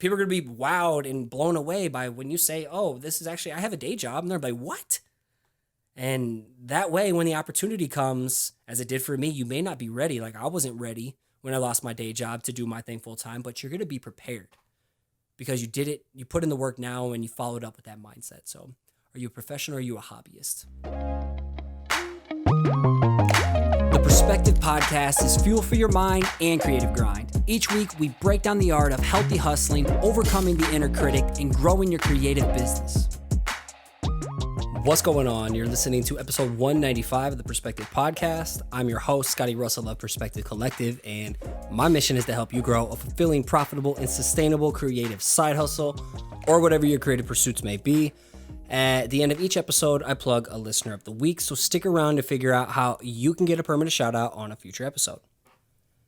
People are going to be wowed and blown away by when you say, oh, this is actually, I have a day job. And they're like, what? And that way, when the opportunity comes, as it did for me, you may not be ready. Like I wasn't ready when I lost my day job to do my thing full time, but you're going to be prepared because you did it. You put in the work now and you followed up with that mindset. So are you a professional or are you a hobbyist? The Perspective Podcast is fuel for your mind and creative grind. Each week, we break down the art of healthy hustling, overcoming the inner critic, and growing your creative business. What's going on? You're listening to episode 195 of the Perspective Podcast. I'm your host, Scotty.D.Russell of Perspective Collective, and my mission is to help you grow a fulfilling, profitable, and sustainable creative side hustle, or whatever your creative pursuits may be. At the end of each episode, I plug a listener of the week, so stick around to figure out how you can get a permanent shout out on a future episode.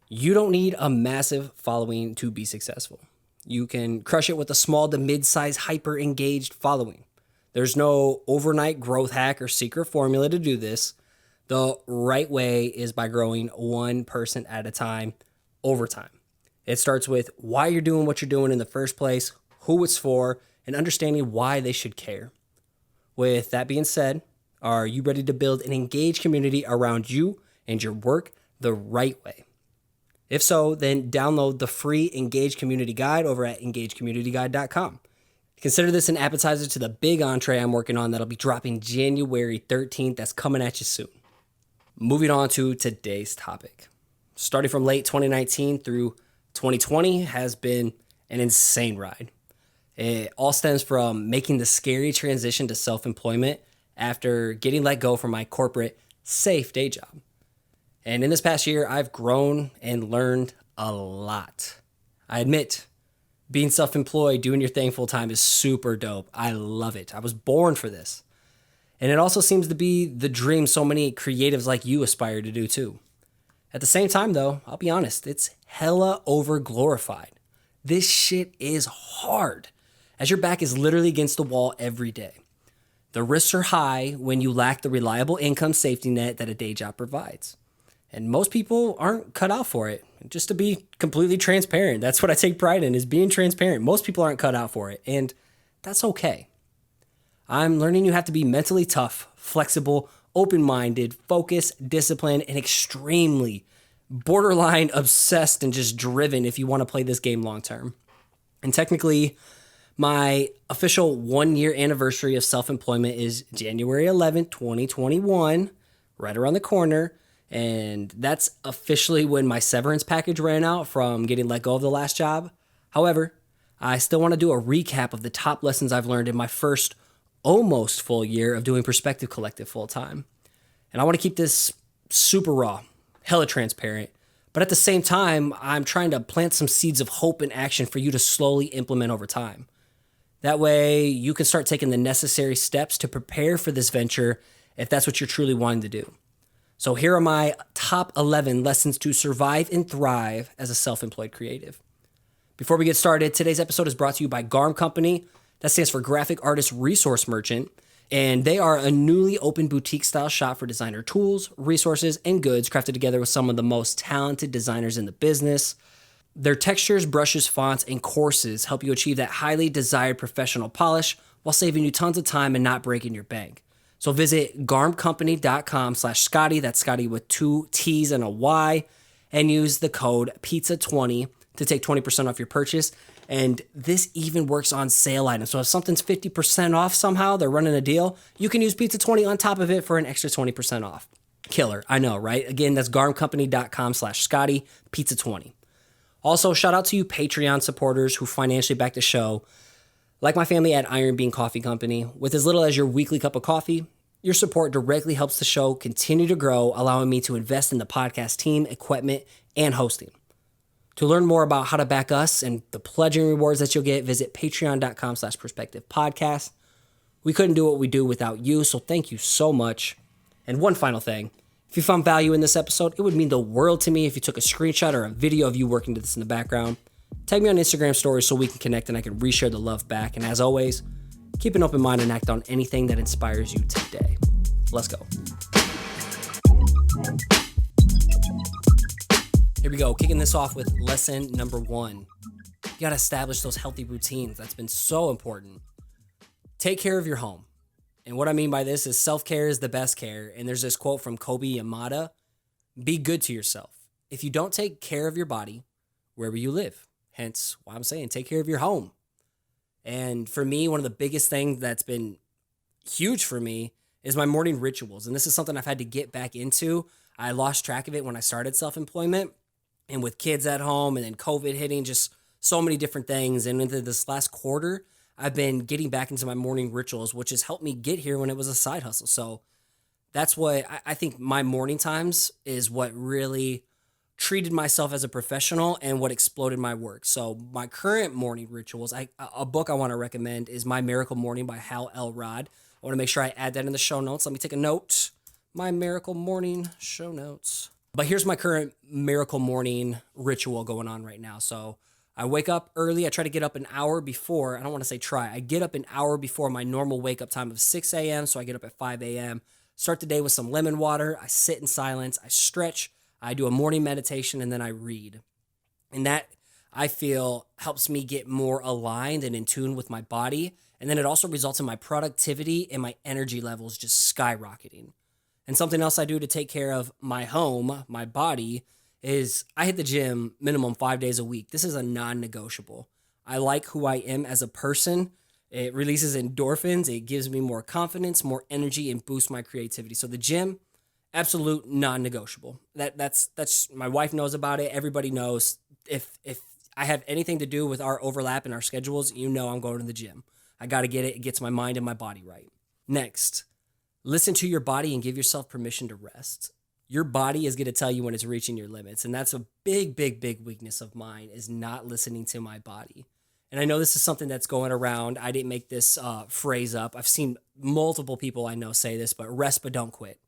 You don't need a massive following to be successful. You can crush it with a small to mid-size hyper-engaged following. There's no overnight growth hack or secret formula to do this. The right way is by growing one person at a time over time. It starts with why you're doing what you're doing in the first place, who it's for, and understanding why they should care. With that being said, are you ready to build an engaged community around you and your work the right way? If so, then download the free Engaged Community Guide over at engagedcommunityguide.com. Consider this an appetizer to the big entree I'm working on that'll be dropping January 13th. That's coming at you soon. Moving on to today's topic. Starting from late 2019 through 2020 has been an insane ride. It all stems from making the scary transition to self-employment after getting let go from my corporate safe day job. And in this past year, I've grown and learned a lot. I admit, being self-employed, doing your thing full-time is super dope. I love it. I was born for this. And it also seems to be the dream so many creatives like you aspire to do too. At the same time though, I'll be honest, it's hella over-glorified. This shit is hard, as your back is literally against the wall every day. The risks are high when you lack the reliable income safety net that a day job provides. And most people aren't cut out for it. Just to be completely transparent, that's what I take pride in, is being transparent. Most people aren't cut out for it, and that's okay. I'm learning you have to be mentally tough, flexible, open-minded, focused, disciplined, and extremely borderline obsessed and just driven if you want to play this game long-term. And technically, my official 1-year anniversary of self-employment is January 11th, 2021, right around the corner. And that's officially when my severance package ran out from getting let go of the last job. However, I still want to do a recap of the top lessons I've learned in my first almost full year of doing Perspective Collective full time. And I want to keep this super raw, hella transparent. But at the same time, I'm trying to plant some seeds of hope and action for you to slowly implement over time. That way, you can start taking the necessary steps to prepare for this venture if that's what you're truly wanting to do. So here are my top 11 lessons to survive and thrive as a self-employed creative. Before we get started, today's episode is brought to you by GARM Company. That stands for Graphic Artist Resource Merchant. And they are a newly opened boutique-style shop for designer tools, resources, and goods crafted together with some of the most talented designers in the business. Their textures, brushes, fonts, and courses help you achieve that highly desired professional polish while saving you tons of time and not breaking your bank. So visit garmcompany.com/Scotty, that's Scotty with 2 T's and a Y, and use the code PIZZA20 to take 20% off your purchase. And this even works on sale items. So if something's 50% off somehow, they're running a deal, you can use PIZZA20 on top of it for an extra 20% off. Killer, I know, right? Again, that's garmcompany.com/Scotty, PIZZA20. Also, shout out to you Patreon supporters who financially back the show. Like my family at Iron Bean Coffee Company, with as little as your weekly cup of coffee, your support directly helps the show continue to grow, allowing me to invest in the podcast team, equipment, and hosting. To learn more about how to back us and the pledging rewards that you'll get, visit patreon.com/perspectivepodcast. We couldn't do what we do without you, so thank you so much. And one final thing, if you found value in this episode, it would mean the world to me if you took a screenshot or a video of you working to this in the background. Tag me on Instagram stories so we can connect and I can reshare the love back. And as always, keep an open mind and act on anything that inspires you today. Let's go. Here we go, kicking this off with lesson number 1. You got to establish those healthy routines. That's been so important. Take care of your home. And what I mean by this is self-care is the best care. And there's this quote from Kobe Yamada: be good to yourself. If you don't take care of your body, where will you live? Hence why I'm saying take care of your home. And for me, one of the biggest things that's been huge for me is my morning rituals. And this is something I've had to get back into. I lost track of it when I started self-employment, and with kids at home and then COVID hitting, just so many different things. And into this last quarter, I've been getting back into my morning rituals, which has helped me get here when it was a side hustle. So that's what I think my morning times is what really treated myself as a professional and what exploded my work. So my current morning rituals, a book I want to recommend is My Miracle Morning by Hal Elrod. I want to make sure I add that in the show notes. Let me take a note. My Miracle Morning show notes. But here's my current Miracle Morning ritual going on right now. So I wake up early. I try to get up an hour before. I don't want to say try. I get up an hour before my normal wake up time of 6 a.m. So I get up at 5 a.m. Start the day with some lemon water. I sit in silence. I stretch. I do a morning meditation, and then I read. And that, I feel, helps me get more aligned and in tune with my body. And then it also results in my productivity and my energy levels just skyrocketing. And something else I do to take care of my home, my body, is I hit the gym minimum 5 days a week. This is a non-negotiable. I like who I am as a person. It releases endorphins. It gives me more confidence, more energy, and boosts my creativity. So the gym, absolute non-negotiable. That's my wife knows about it. Everybody knows. If I have anything to do with our overlap in our schedules, you know I'm going to the gym. I got to get it. It gets my mind and my body right. Next, listen to your body and give yourself permission to rest. Your body is going to tell you when it's reaching your limits. And that's a big, big, big weakness of mine, is not listening to my body. And I know this is something that's going around. I didn't make this phrase up. I've seen multiple people I know say this, but rest but don't quit.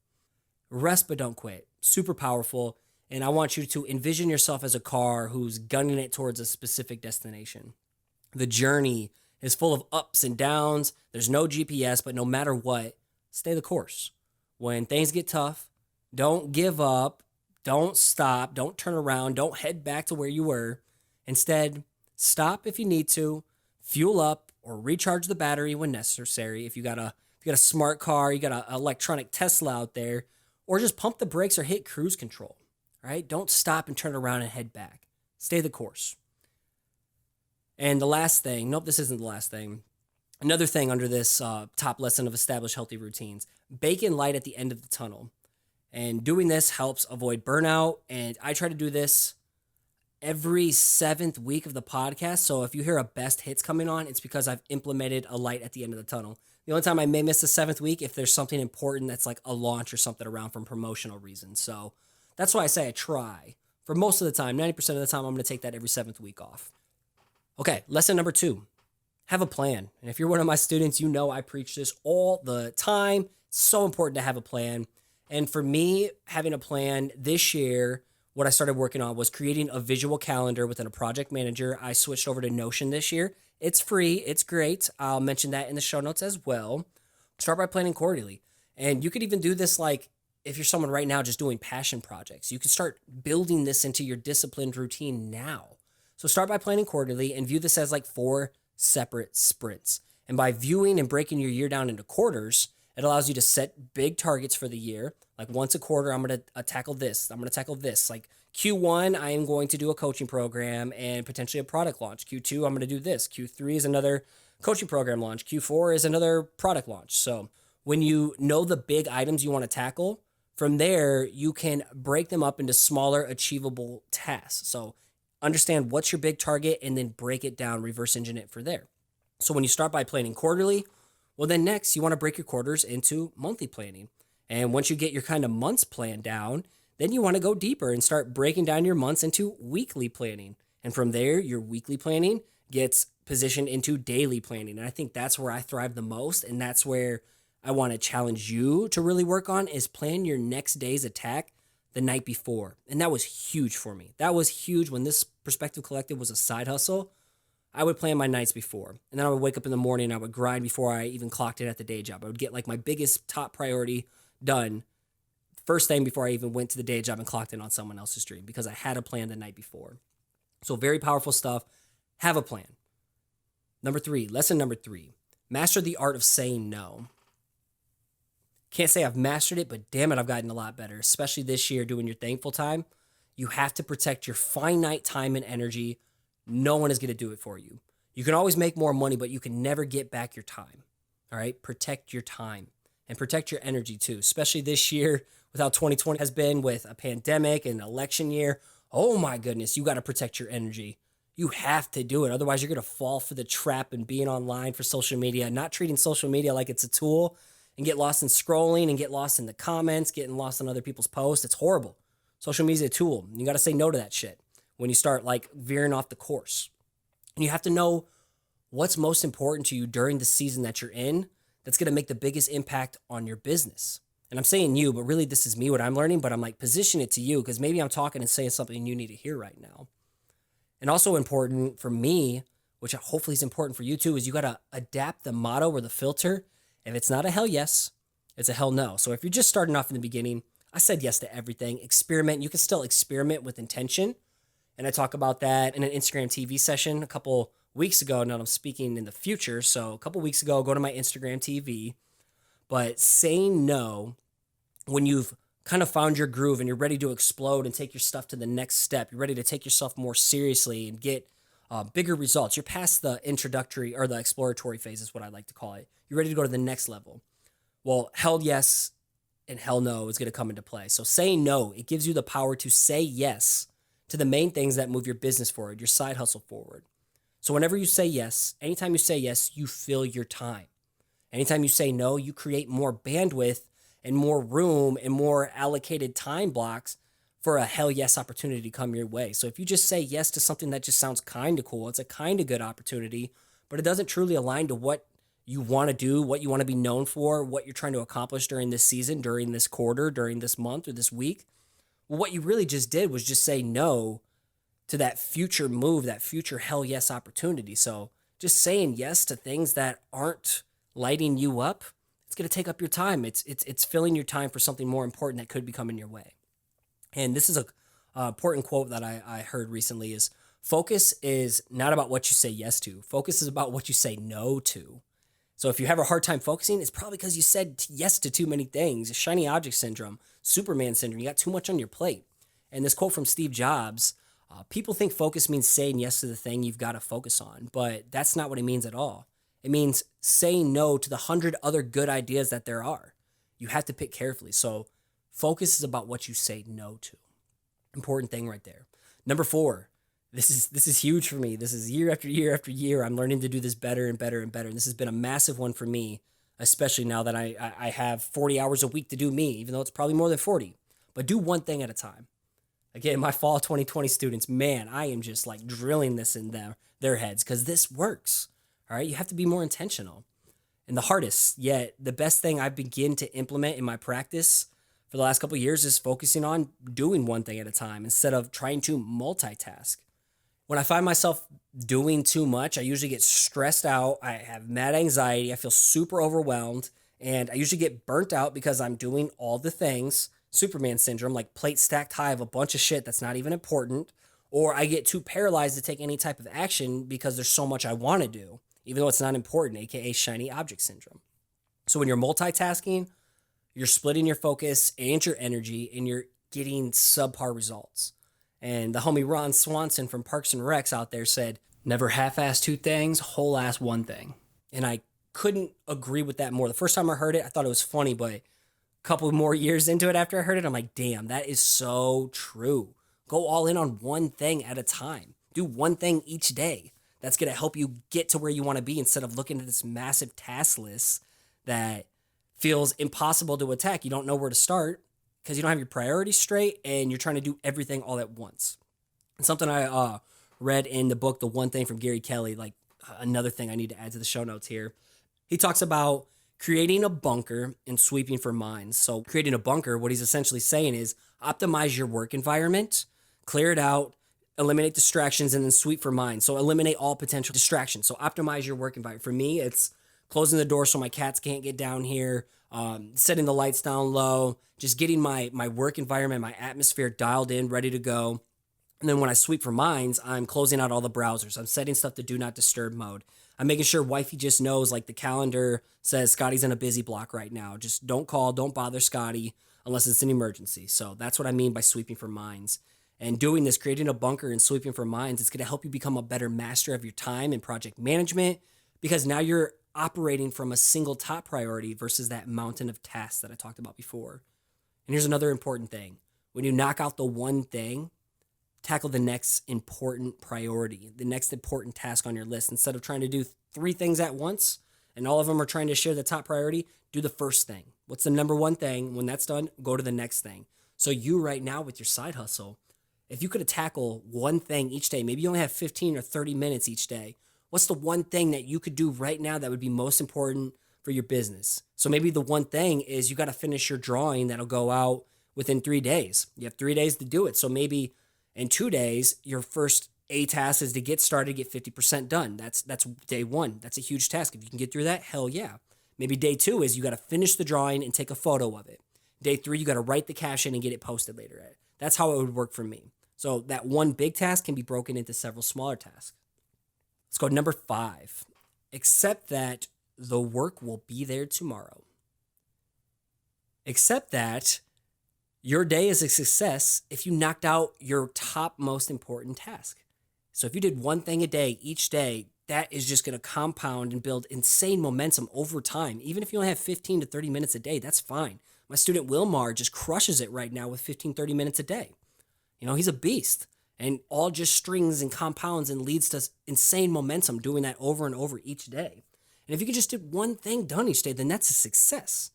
Rest but don't quit. Super powerful. And I want you to envision yourself as a car who's gunning it towards a specific destination. The journey is full of ups and downs. There's no GPS, but no matter what, stay the course. When things get tough, don't give up. Don't stop. Don't turn around. Don't head back to where you were. Instead, stop if you need to, fuel up, or recharge the battery when necessary. If you got a smart car, you got an electronic Tesla out there, or just pump the brakes or hit cruise control. All right? Don't stop and turn around and head back. Stay the course. And the last thing, nope, this isn't the last thing. Another thing under this top lesson of establish healthy routines, bake in light at the end of the tunnel. And doing this helps avoid burnout. And I try to do this every 7th week of the podcast. So if you hear a best hits coming on, it's because I've implemented a light at the end of the tunnel. The only time I may miss the 7th week, if there's something important that's like a launch or something around from promotional reasons. So that's why I say I try. For most of the time, 90% of the time, I'm going to take that every 7th week off. Okay, lesson number 2, have a plan. And if you're one of my students, you know I preach this all the time. It's so important to have a plan. And for me, having a plan this year, what I started working on was creating a visual calendar within a project manager. I switched over to Notion this year. It's free. It's great. I'll mention that in the show notes as well. Start by planning quarterly. And you could even do this like if you're someone right now just doing passion projects. You can start building this into your disciplined routine now. So start by planning quarterly and view this as like 4 separate sprints. And by viewing and breaking your year down into quarters, it allows you to set big targets for the year. Like once a quarter, I'm going to tackle this. I'm going to tackle this. Like Q1, I am going to do a coaching program and potentially a product launch. Q2, I'm going to do this. Q3 is another coaching program launch. Q4 is another product launch. So when you know the big items you want to tackle, from there, you can break them up into smaller, achievable tasks. So understand what's your big target and then break it down, reverse engine it for there. So when you start by planning quarterly, well, then next you want to break your quarters into monthly planning. And once you get your kind of months plan down, then you want to go deeper and start breaking down your months into weekly planning. And from there, your weekly planning gets positioned into daily planning. And I think that's where I thrive the most. And that's where I want to challenge you to really work on is plan your next day's attack the night before. And that was huge for me. That was huge when this Perspective Collective was a side hustle. I would plan my nights before. And then I would wake up in the morning and I would grind before I even clocked in at the day job. I would get like my biggest top priority done first thing before I even went to the day job and clocked in on someone else's dream because I had a plan the night before. So very powerful stuff. Have a plan. Lesson number 3, master the art of saying no. Can't say I've mastered it, but damn it, I've gotten a lot better, especially this year doing your thankful time. You have to protect your finite time and energy. No one is going to do it for you. You can always make more money, but you can never get back your time. All right? Protect your time and protect your energy too, especially this year with how 2020 has been with a pandemic and election year. Oh my goodness, you got to protect your energy. You have to do it. Otherwise, you're going to fall for the trap and being online for social media, not treating social media like it's a tool, and get lost in scrolling and get lost in the comments, getting lost on other people's posts. It's horrible. Social media is a tool. You got to say no to that shit when you start like veering off the course. And you have to know what's most important to you during the season that you're in that's going to make the biggest impact on your business. And I'm saying you, but really this is me, what I'm learning, but I'm like position it to you because maybe I'm talking and saying something you need to hear right now. And also important for me, which hopefully is important for you too, is you got to adapt the motto or the filter. If it's not a hell yes, it's a hell no. So if you're just starting off in the beginning, I said yes to everything. Experiment. You can still experiment with intention. And I talk about that in an Instagram TV session a couple weeks ago. Now I'm speaking in the future. So a couple weeks ago, go to my Instagram TV. But saying no when you've kind of found your groove and you're ready to explode and take your stuff to the next step. You're ready to take yourself more seriously and get bigger results. You're past the introductory or the exploratory phase is what I like to call it. You're ready to go to the next level. Well, hell yes and hell no is going to come into play. So saying no, it gives you the power to say yes to the main things that move your business forward, your side hustle forward. So whenever you say yes, anytime you say yes, you fill your time. Anytime you say no, you create more bandwidth and more room and more allocated time blocks for a hell yes opportunity to come your way. So if you just say yes to something that just sounds kind of cool, it's a kind of good opportunity, but it doesn't truly align to what you want to do, what you want to be known for, what you're trying to accomplish during this season, during this quarter, during this month or this week. Well, what you really just did was just say no to that future move, that future hell yes opportunity. So just saying yes to things that aren't lighting you up, it's going to take up your time. It's filling your time for something more important that could be coming your way. And this is a important quote that I heard recently is focus is not about what you say yes to. Focus is about what you say no to. So if you have a hard time focusing, it's probably because you said yes to too many things. Shiny object syndrome, Superman syndrome. You got too much on your plate. And this quote from Steve Jobs, people think focus means saying yes to the thing you've got to focus on, but that's not what it means at all. It means saying no to the 100 other good ideas that there are. You have to pick carefully. So focus is about what you say no to. Important thing right there. Number 4, this is huge for me. This is year after year after year. I'm learning to do this better and better and better. And this has been a massive one for me, especially now that I have 40 hours a week to do me, even though it's probably more than 40. But do one thing at a time. Again, my fall 2020 students, man, I am just like drilling this in their heads because this works. All right, you have to be more intentional. And the hardest, yet the best thing I've begun to implement in my practice for the last couple of years is focusing on doing one thing at a time instead of trying to multitask. When I find myself doing too much, I usually get stressed out. I have mad anxiety. I feel super overwhelmed. And I usually get burnt out because I'm doing all the things, Superman syndrome, like plate stacked high of a bunch of shit that's not even important. Or I get too paralyzed to take any type of action because there's so much I want to do, even though it's not important, aka shiny object syndrome. So when you're multitasking, you're splitting your focus and your energy, and you're getting subpar results. And the homie Ron Swanson from Parks and Recs out there said, never half-ass 2 things, whole-ass 1 thing. And I couldn't agree with that more. The first time I heard it, I thought it was funny, but a couple more years into it after I heard it, I'm like, damn, that is so true. Go all in on one thing at a time. Do one thing each day. That's going to help you get to where you want to be instead of looking at this massive task list that feels impossible to attack. You don't know where to start because you don't have your priorities straight and you're trying to do everything all at once. And something I read in the book, The One Thing from Gary Kelly, like another thing I need to add to the show notes here. He talks about creating a bunker and sweeping for mines. So creating a bunker, what he's essentially saying is optimize your work environment, clear it out, eliminate distractions, and then sweep for mines. So eliminate all potential distractions. So optimize your work environment. For me, it's closing the door so my cats can't get down here, setting the lights down low, just getting my work environment, my atmosphere dialed in, ready to go. And then when I sweep for mines, I'm closing out all the browsers. I'm setting stuff to do not disturb mode. I'm making sure wifey just knows, like the calendar says Scotty's in a busy block right now. Just don't call, don't bother Scotty unless it's an emergency. So that's what I mean by sweeping for mines. And doing this, creating a bunker and sweeping for mines, it's going to help you become a better master of your time and project management, because now you're operating from a single top priority versus that mountain of tasks that I talked about before. And here's another important thing. When you knock out the one thing, tackle the next important priority, the next important task on your list. Instead of trying to do 3 things at once and all of them are trying to share the top priority, do the first thing. What's the number one thing? When that's done, go to the next thing. So you right now with your side hustle, if you could tackle one thing each day, maybe you only have 15 or 30 minutes each day, what's the one thing that you could do right now that would be most important for your business? So maybe the one thing is you got to finish your drawing that'll go out within 3 days. You have 3 days to do it. So maybe in 2 days, your first A task is to get started, get 50% done. That's day one. That's a huge task. If you can get through that, hell yeah. Maybe day 2 is you got to finish the drawing and take a photo of it. Day 3, you got to write the caption and get it posted later. That's how it would work for me. So that one big task can be broken into several smaller tasks. Let's go to number 5. Accept that the work will be there tomorrow. Accept that your day is a success if you knocked out your top most important task. So if you did one thing a day, each day, that is just going to compound and build insane momentum over time. Even if you only have 15 to 30 minutes a day, that's fine. My student Wilmar just crushes it right now with 15, 30 minutes a day. He's a beast, and all just strings and compounds and leads to insane momentum doing that over and over each day. And if you could just do one thing done each day, then that's a success.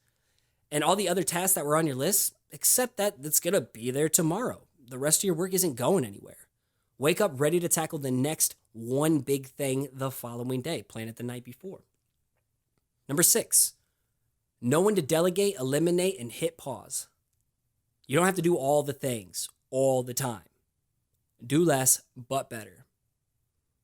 And all the other tasks that were on your list, accept that it's going to be there tomorrow. The rest of your work isn't going anywhere. Wake up ready to tackle the next one big thing the following day. Plan it the night before. Number 6, know when to delegate, eliminate, and hit pause. You don't have to do all the things all the time. Do less, but better.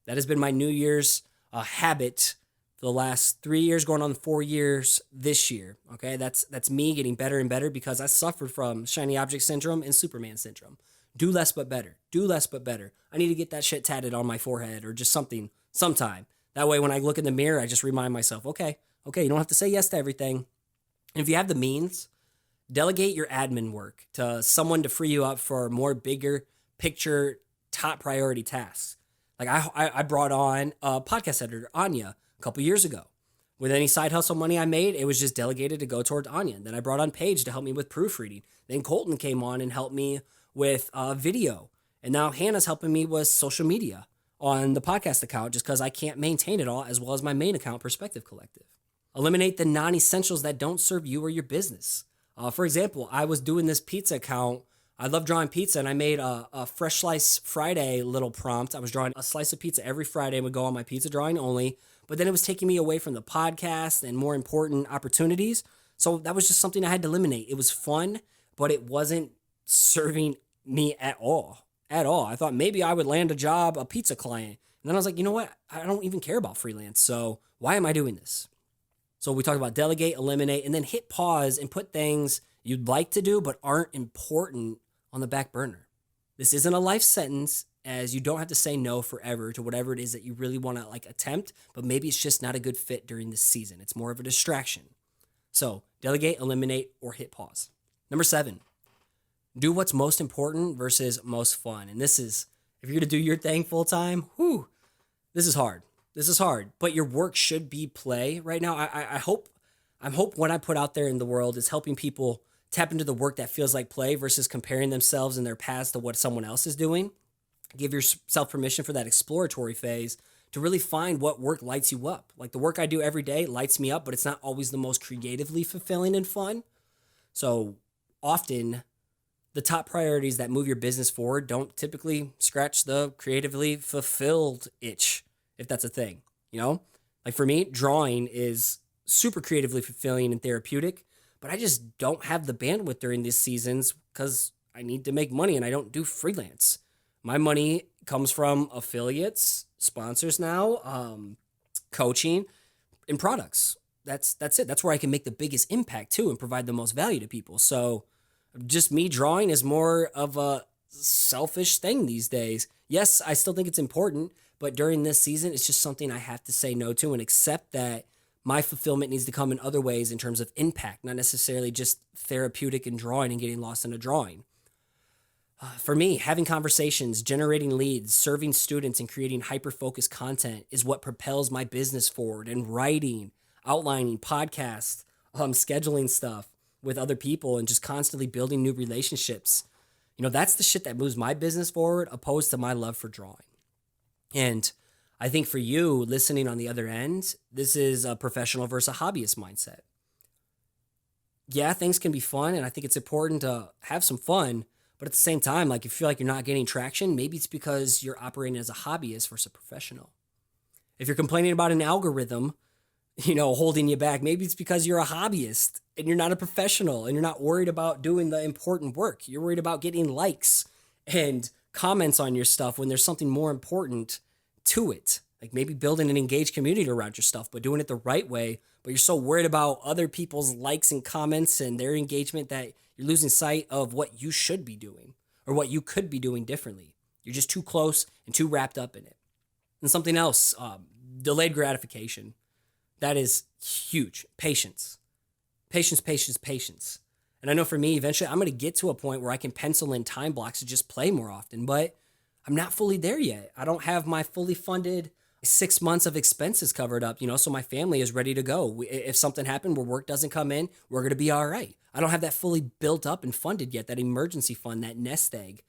That has been my New Year's habit for the last 3 years, going on 4 years this year. Okay, that's me getting better and better because I suffered from shiny object syndrome and Superman syndrome. Do less, but better. Do less, but better. I need to get that shit tatted on my forehead or just something sometime. That way, when I look in the mirror, I just remind myself, okay, you don't have to say yes to everything. And if you have the means, delegate your admin work to someone to free you up for more bigger picture, top priority tasks. Like I brought on a podcast editor, Anya, a couple years ago. With any side hustle money I made, it was just delegated to go toward Anya. And then I brought on Paige to help me with proofreading. Then Colton came on and helped me with video. And now Hannah's helping me with social media on the podcast account just because I can't maintain it all, as well as my main account, Perspective Collective. Eliminate the non-essentials that don't serve you or your business. For example, I was doing this pizza account. I love drawing pizza, and I made a Fresh Slice Friday little prompt. I was drawing a slice of pizza every Friday and would go on my pizza drawing only. But then it was taking me away from the podcast and more important opportunities. So that was just something I had to eliminate. It was fun, but it wasn't serving me at all. I thought maybe I would land a job, a pizza client. And then I was like, you know what? I don't even care about freelance. So why am I doing this? So we talked about delegate, eliminate, and then hit pause and put things you'd like to do but aren't important on the back burner. This isn't a life sentence, as you don't have to say no forever to whatever it is that you really want to attempt, but maybe it's just not a good fit during this season. It's more of a distraction. So delegate, eliminate, or hit pause. Number 7, do what's most important versus most fun. And this is, if you're going to do your thing full time, this is hard. But your work should be play right now. I hope what I put out there in the world is helping people tap into the work that feels like play versus comparing themselves and their paths to what someone else is doing. Give yourself permission for that exploratory phase to really find what work lights you up. Like the work I do every day lights me up, but it's not always the most creatively fulfilling and fun. So often the top priorities that move your business forward don't typically scratch the creatively fulfilled itch, if that's a thing, Like for me, drawing is super creatively fulfilling and therapeutic, but I just don't have the bandwidth during these seasons because I need to make money and I don't do freelance. My money comes from affiliates, sponsors now, coaching, and products. That's it. That's where I can make the biggest impact too and provide the most value to people. So just me drawing is more of a selfish thing these days. Yes, I still think it's important, but during this season, it's just something I have to say no to and accept that my fulfillment needs to come in other ways in terms of impact, not necessarily just therapeutic and drawing and getting lost in a drawing. For me, having conversations, generating leads, serving students, and creating hyper-focused content is what propels my business forward. And writing, outlining, podcasts, scheduling stuff with other people, and just constantly building new relationships. That's the shit that moves my business forward, opposed to my love for drawing. And I think for you listening on the other end, this is a professional versus a hobbyist mindset. Yeah, things can be fun, and I think it's important to have some fun. But at the same time, like, if you feel like you're not getting traction, maybe it's because you're operating as a hobbyist versus a professional. If you're complaining about an algorithm, holding you back, maybe it's because you're a hobbyist and you're not a professional and you're not worried about doing the important work. You're worried about getting likes and comments on your stuff when there's something more important to it. Like maybe building an engaged community around your stuff, but doing it the right way. But you're so worried about other people's likes and comments and their engagement that you're losing sight of what you should be doing or what you could be doing differently. You're just too close and too wrapped up in it. And something else, delayed gratification. That is huge. Patience. Patience. And I know for me, eventually I'm going to get to a point where I can pencil in time blocks to just play more often, but I'm not fully there yet. I don't have my fully funded 6 months of expenses covered up, so my family is ready to go. If something happened where work doesn't come in, we're going to be all right. I don't have that fully built up and funded yet, that emergency fund, that nest egg,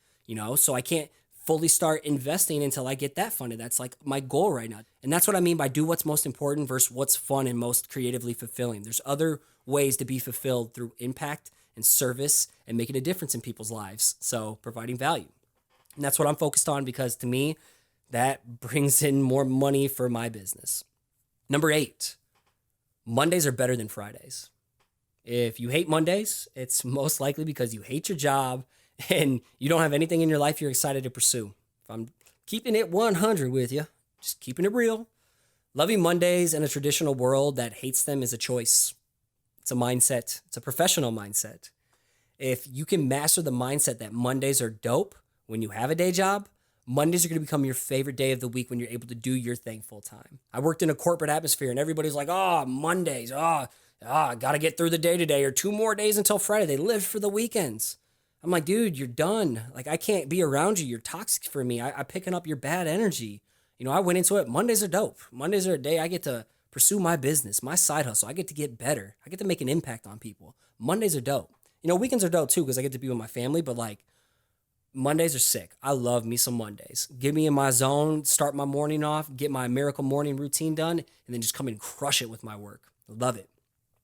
so I can't fully start investing until I get that funded. That's like my goal right now. And that's what I mean by do what's most important versus what's fun and most creatively fulfilling. There's other ways to be fulfilled through impact and service and making a difference in people's lives. So providing value. And that's what I'm focused on, because to me, that brings in more money for my business. Number 8, Mondays are better than Fridays. If you hate Mondays, it's most likely because you hate your job and you don't have anything in your life you're excited to pursue. If I'm keeping it 100 with you, just keeping it real, loving Mondays in a traditional world that hates them is a choice. It's a mindset. It's a professional mindset. If you can master the mindset that Mondays are dope when you have a day job, Mondays are going to become your favorite day of the week when you're able to do your thing full time. I worked in a corporate atmosphere and everybody's like, Mondays, got to get through the day today, or 2 more days until Friday. They live for the weekends. I'm like, dude, you're done. Like, I can't be around you. You're toxic for me. I'm picking up your bad energy. I went into it. Mondays are dope. Mondays are a day I get to pursue my business, my side hustle. I get to get better. I get to make an impact on people. Mondays are dope. Weekends are dope too, because I get to be with my family, but like, Mondays are sick. I love me some Mondays. Get me in my zone, start my morning off, get my miracle morning routine done, and then just come and crush it with my work. Love it.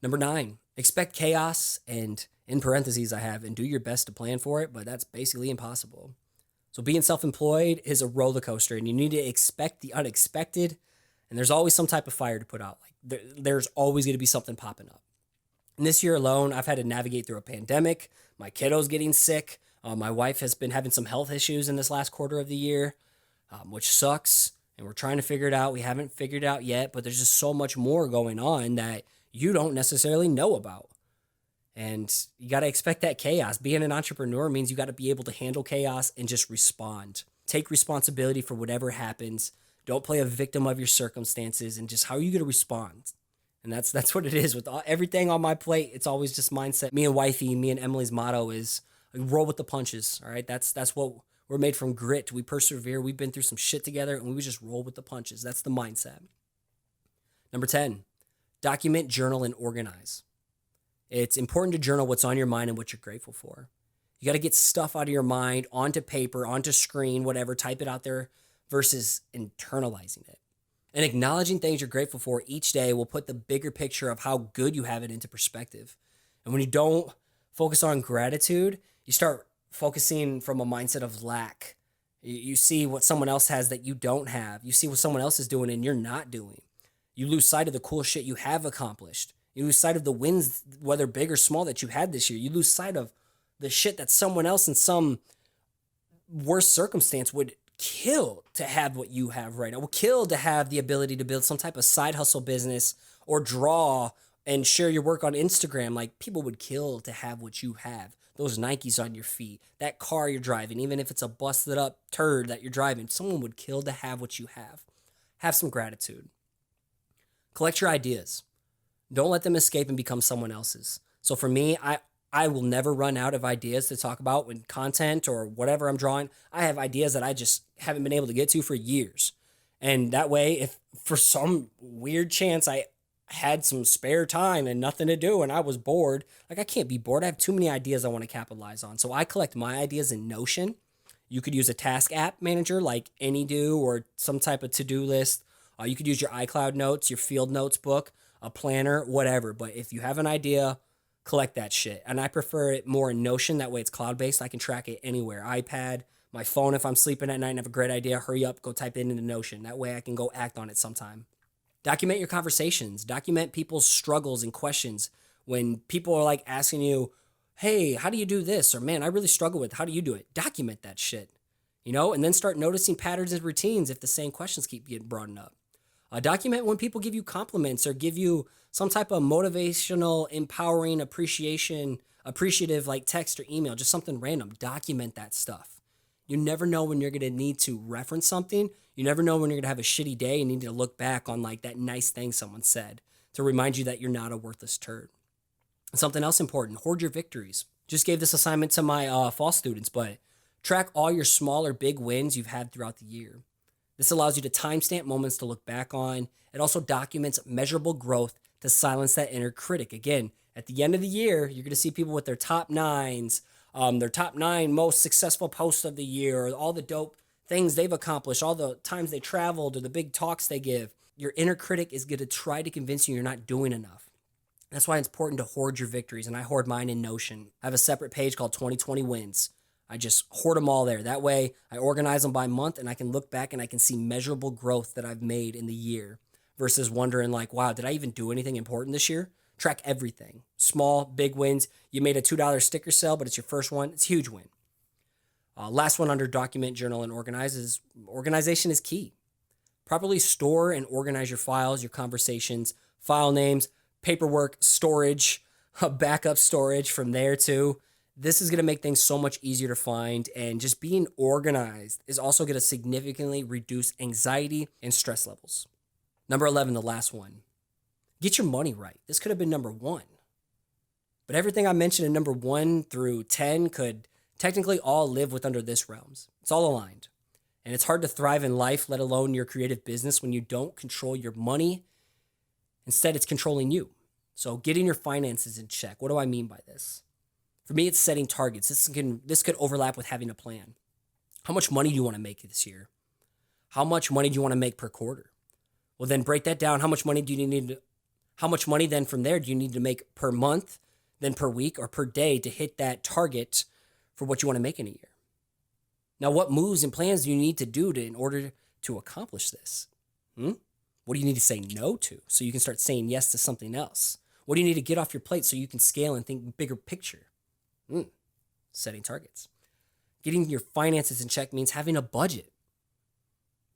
Number 9, expect chaos, and in parentheses I have, and do your best to plan for it, but that's basically impossible. So being self-employed is a roller coaster, and you need to expect the unexpected, and there's always some type of fire to put out. Like there's always going to be something popping up. And this year alone, I've had to navigate through a pandemic. My kiddo's getting sick. My wife has been having some health issues in this last quarter of the year, which sucks. And we're trying to figure it out. We haven't figured it out yet, but there's just so much more going on that you don't necessarily know about. And you got to expect that chaos. Being an entrepreneur means you got to be able to handle chaos and just respond. Take responsibility for whatever happens. Don't play a victim of your circumstances, and just how are you going to respond? And that's what it is with everything on my plate. It's always just mindset. Me and Emily's motto is roll with the punches. All right. That's what we're made from. Grit. We persevere. We've been through some shit together, and we just roll with the punches. That's the mindset. Number 10, document, journal, and organize. It's important to journal what's on your mind and what you're grateful for. You got to get stuff out of your mind onto paper, onto screen, whatever, type it out there versus internalizing it. And acknowledging things you're grateful for each day will put the bigger picture of how good you have it into perspective. And when you don't focus on gratitude, you start focusing from a mindset of lack. You see what someone else has that you don't have. You see what someone else is doing and you're not doing. You lose sight of the cool shit you have accomplished. You lose sight of the wins, whether big or small, that you had this year. You lose sight of the shit that someone else in some worse circumstance would kill to have what you have right now. Would kill to have the ability to build some type of side hustle business or draw and share your work on Instagram. Like, people would kill to have what you have. those Nikes on your feet, that car you're driving, even if it's a busted up turd that you're driving, someone would kill to have what you have. Have some gratitude. Collect your ideas. Don't let them escape and become someone else's. So for me, I will never run out of ideas to talk about when content or whatever I'm drawing. I have ideas that I just haven't been able to get to for years. And that way, if for some weird chance I had some spare time and nothing to do and I was bored, like I can't be bored. I have too many ideas I want to capitalize on. So I collect my ideas in Notion. You could use a task app manager like AnyDo or some type of to-do list. You could use your iCloud notes, your field notes book, a planner, whatever. But if you have an idea, collect that shit. And I prefer it more in Notion. That way it's cloud-based. I can track it anywhere. iPad, my phone, if I'm sleeping at night and have a great idea, hurry up, go type it into Notion. That way I can go act on it sometime. Document your conversations. Document people's struggles and questions. When people are like asking you, hey, how do you do this? Or man, I really struggle with it. How do you do it? Document that shit. And then start noticing patterns and routines if the same questions keep getting brought up. Document when people give you compliments or give you some type of motivational, empowering, appreciative like text or email, just something random. Document that stuff. You never know when you're going to need to reference something. You never know when you're going to have a shitty day and need to look back on like that nice thing someone said to remind you that you're not a worthless turd. And something else important, hoard your victories. Just gave this assignment to my fall students, but track all your small or big wins you've had throughout the year. This allows you to timestamp moments to look back on. It also documents measurable growth to silence that inner critic. Again, at the end of the year, you're going to see people with their top nines, their top 9 most successful posts of the year, or all the dope things they've accomplished, all the times they traveled, or the big talks they give. Your inner critic is going to try to convince you you're not doing enough. That's why it's important to hoard your victories, and I hoard mine in Notion. I have a separate page called 2020 Wins. I just hoard them all there. That way, I organize them by month, and I can look back and I can see measurable growth that I've made in the year versus wondering like, wow, did I even do anything important this year? Track everything. Small, big wins. You made a $2 sticker sale, but it's your first one. It's a huge win. Last one under document, journal, and organize is organization is key. Properly store and organize your files, your conversations, file names, paperwork, storage, backup storage from there too. This is going to make things so much easier to find, and just being organized is also going to significantly reduce anxiety and stress levels. Number 11, the last one. Get your money right. This could have been number 1. But everything I mentioned in number 1 through 10 could technically all live within under this realms. It's all aligned. And it's hard to thrive in life, let alone your creative business, when you don't control your money. Instead, it's controlling you. So getting your finances in check. What do I mean by this? For me, it's setting targets. This could overlap with having a plan. How much money do you want to make this year? How much money do you want to make per quarter? Well, then break that down. How much money then from there do you need to make per month, then per week, or per day to hit that target for what you want to make in a year? Now, what moves and plans do you need to do in order to accomplish this? What do you need to say no to so you can start saying yes to something else? What do you need to get off your plate so you can scale and think bigger picture? Setting targets. Getting your finances in check means having a budget.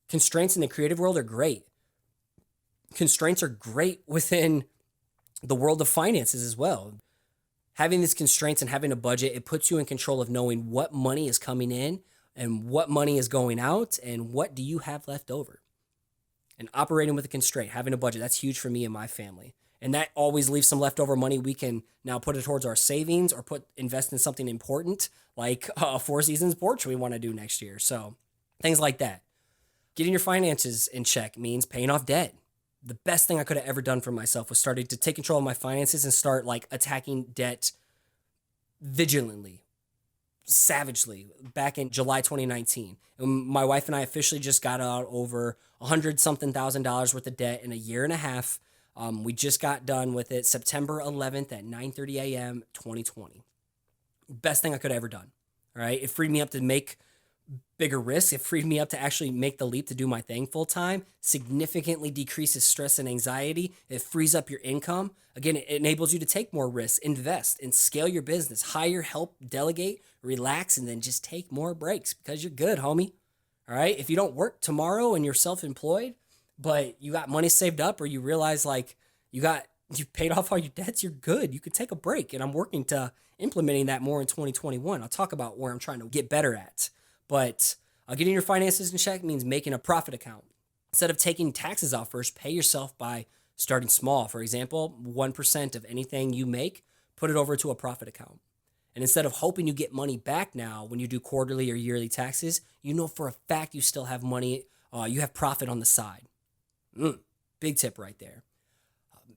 Constraints in the creative world are great. Constraints are great within the world of finances as well. Having these constraints and having a budget, it puts you in control of knowing what money is coming in and what money is going out and what do you have left over. And operating with a constraint, having a budget, that's huge for me and my family. And that always leaves some leftover money. We can now put it towards our savings or invest in something important like a Four Seasons porch we want to do next year. So things like that. Getting your finances in check means paying off debt. The best thing I could have ever done for myself was starting to take control of my finances and start like attacking debt vigilantly, savagely back in July 2019. And my wife and I officially just got out over $100,000 worth of debt in a year and a half. We just got done with it September 11th at 9:30 a.m. 2020. Best thing I could have ever done. All right. It freed me up to make bigger risks. It freed me up to actually make the leap to do my thing full time, significantly decreases stress and anxiety. It frees up your income. Again, it enables you to take more risks, invest, and scale your business, hire help, delegate, relax, and then just take more breaks because you're good, homie. All right. If you don't work tomorrow and you're self-employed, but you got money saved up, or you realize like you got you've paid off all your debts, you're good. You could take a break. And I'm working to implementing that more in 2021. I'll talk about where I'm trying to get better at. But getting your finances in check means making a profit account. Instead of taking taxes out first, pay yourself by starting small. For example, 1% of anything you make, put it over to a profit account. And instead of hoping you get money back now when you do quarterly or yearly taxes, you know for a fact you still have money, you have profit on the side. Big tip right there.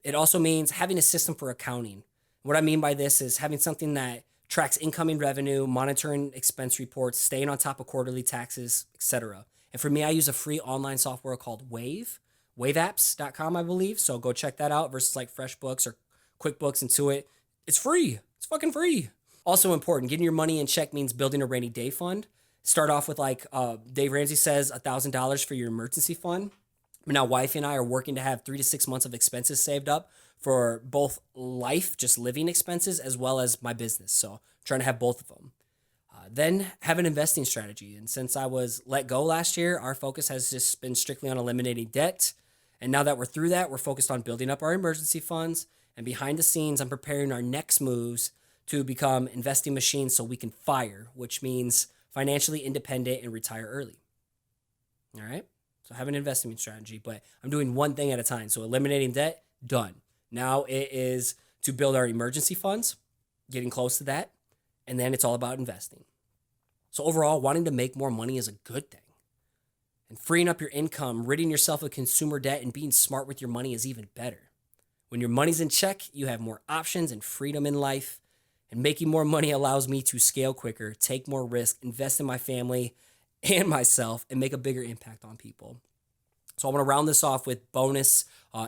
It also means having a system for accounting. What I mean by this is having something that tracks incoming revenue, monitoring expense reports, staying on top of quarterly taxes, etc. And for me, I use a free online software called waveapps.com, I believe. So go check that out versus like FreshBooks or QuickBooks Intuit. It's free. It's fucking free. Also important, getting your money in check means building a rainy day fund. Start off with like Dave Ramsey says, $1,000 for your emergency fund. Now, wife and I are working to have 3 to 6 months of expenses saved up for both life, just living expenses, as well as my business. So trying to have both of them. Then have an investing strategy. And since I was let go last year, our focus has just been strictly on eliminating debt. And now that we're through that, we're focused on building up our emergency funds. And behind the scenes, I'm preparing our next moves to become investing machines so we can fire, which means financially independent and retire early. All right? So have an investment strategy, but I'm doing one thing at a time. So eliminating debt, done. Now it is to build our emergency funds, getting close to that, and then it's all about investing. So overall, wanting to make more money is a good thing. And freeing up your income, ridding yourself of consumer debt, and being smart with your money is even better. When your money's in check, you have more options and freedom in life. And making more money allows me to scale quicker, take more risk, invest in my family and myself, and make a bigger impact on people. So I want to round this off with bonus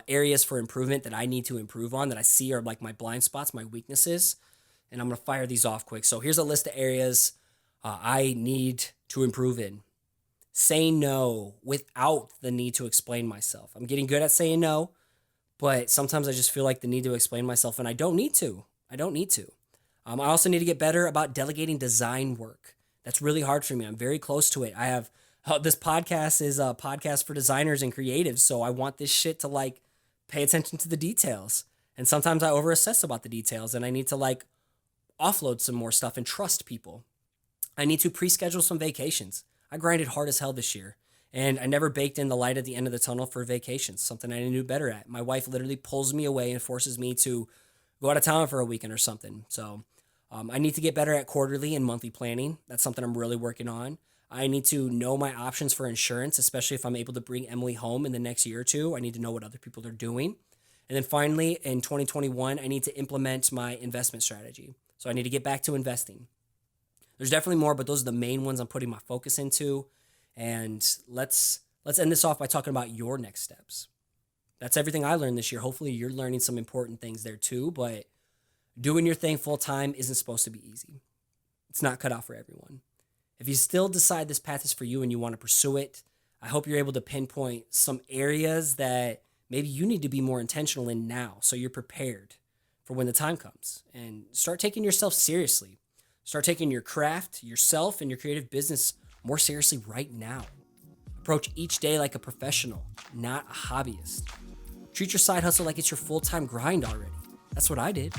areas for improvement that I need to improve on, that I see are like my blind spots, my weaknesses. And I'm going to fire these off quick. So here's a list of areas I need to improve in. Saying no without the need to explain myself. I'm getting good at saying no, but sometimes I just feel like the need to explain myself, and I don't need to. I also need to get better about delegating design work. That's really hard for me. I'm very close to it. I have this podcast is a podcast for designers and creatives, so I want this shit to like pay attention to the details. And sometimes I over-assess about the details, and I need to like offload some more stuff and trust people. I need to pre-schedule some vacations. I grinded hard as hell this year, and I never baked in the light at the end of the tunnel for vacations, something I need to do better at. My wife literally pulls me away and forces me to go out of town for a weekend or something. So I need to get better at quarterly and monthly planning. That's something I'm really working on. I need to know my options for insurance, especially if I'm able to bring Emily home in the next year or two. I need to know what other people are doing. And then finally, in 2021, I need to implement my investment strategy. So I need to get back to investing. There's definitely more, but those are the main ones I'm putting my focus into. And let's end this off by talking about your next steps. That's everything I learned this year. Hopefully you're learning some important things there too, but doing your thing full time isn't supposed to be easy. It's not cut out for everyone. If you still decide this path is for you and you want to pursue it, I hope you're able to pinpoint some areas that maybe you need to be more intentional in now so you're prepared for when the time comes. And start taking yourself seriously. Start taking your craft, yourself, and your creative business more seriously right now. Approach each day like a professional, not a hobbyist. Treat your side hustle like it's your full-time grind already. That's what I did.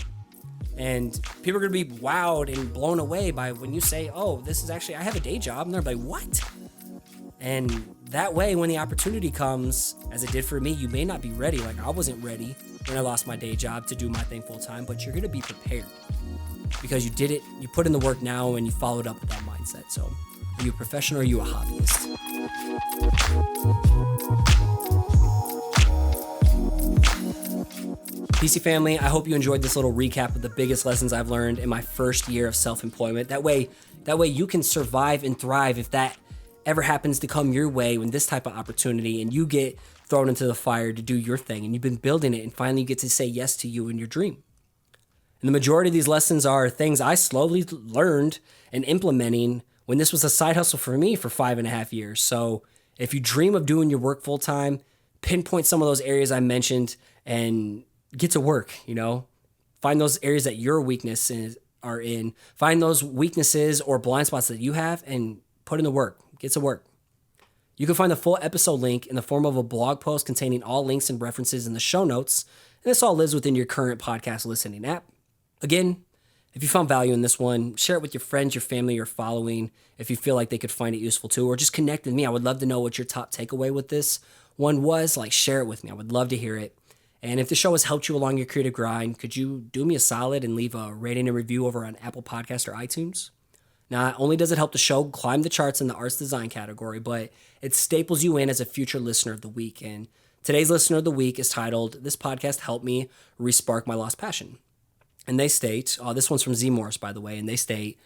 And people are going to be wowed and blown away by when you say, oh, this is actually, I have a day job. And they're like, what? And that way, when the opportunity comes, as it did for me, you may not be ready. Like I wasn't ready when I lost my day job to do my thing full time, but you're going to be prepared because you did it. You put in the work now and you followed up with that mindset. So are you a professional or are you a hobbyist? PC family, I hope you enjoyed this little recap of the biggest lessons I've learned in my first year of self-employment. That way you can survive and thrive if that ever happens to come your way when this type of opportunity and you get thrown into the fire to do your thing and you've been building it and finally you get to say yes to you and your dream. And the majority of these lessons are things I slowly learned and implementing when this was a side hustle for me for 5.5 years. So if you dream of doing your work full time, pinpoint some of those areas I mentioned and get to work, find those areas that your weaknesses are in, find those weaknesses or blind spots that you have and put in the work, get to work. You can find the full episode link in the form of a blog post containing all links and references in the show notes. And this all lives within your current podcast listening app. Again, if you found value in this one, share it with your friends, your family, your following, if you feel like they could find it useful too, or just connect with me. I would love to know what your top takeaway with this one was. Share it with me. I would love to hear it. And if the show has helped you along your creative grind, could you do me a solid and leave a rating and review over on Apple Podcasts or iTunes? Not only does it help the show climb the charts in the arts design category, but it staples you in as a future listener of the week. And today's listener of the week is titled, "This Podcast Helped Me Respark My Lost Passion." And they state, this one's from Z Morris, by the way, and they state,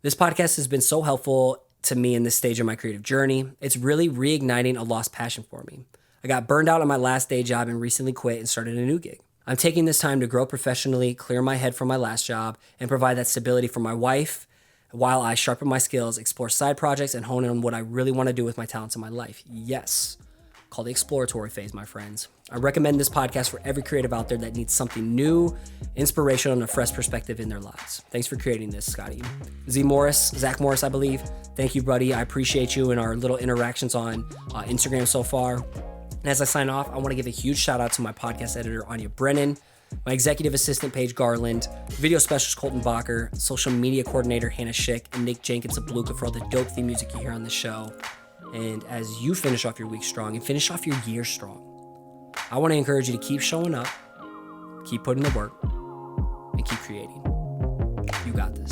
"This podcast has been so helpful to me in this stage of my creative journey. It's really reigniting a lost passion for me. I got burned out on my last day job and recently quit and started a new gig. I'm taking this time to grow professionally, clear my head from my last job, and provide that stability for my wife while I sharpen my skills, explore side projects, and hone in on what I really want to do with my talents in my life." Yes, called the exploratory phase, my friends. I recommend this podcast for every creative out there that needs something new, inspirational, and a fresh perspective in their lives. Thanks for creating this, Scotty. Zach Morris, I believe. Thank you, buddy. I appreciate you and our little interactions on Instagram so far. And as I sign off, I want to give a huge shout out to my podcast editor, Anya Brennan, my executive assistant, Paige Garland, video specialist, Colton Bacher, social media coordinator, Hannah Schick, and Nick Jenkins of Beluga for all the dope theme music you hear on the show. And as you finish off your week strong and finish off your year strong, I want to encourage you to keep showing up, keep putting the work, and keep creating. You got this.